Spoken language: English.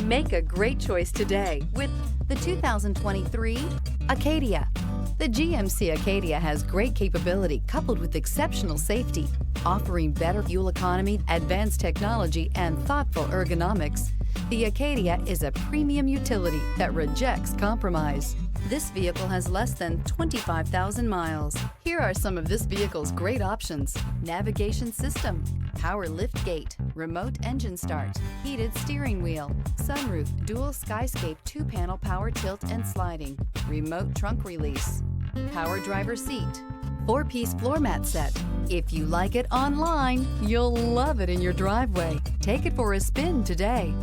Make a great choice today with the 2023 Acadia. The GMC Acadia has great capability coupled with exceptional safety, offering better fuel economy, advanced technology, and thoughtful ergonomics. The Acadia is a premium utility that rejects compromise. This vehicle has less than 25,000 miles. Here are some of this vehicle's great options: navigation system, power lift gate, remote engine start, heated steering wheel, sunroof, dual SKYSCAPE 2-panel power tilt and sliding, remote trunk release, power driver seat, 4-piece floor mat set. If you like it online, you'll love it in your driveway. Take it for a spin today.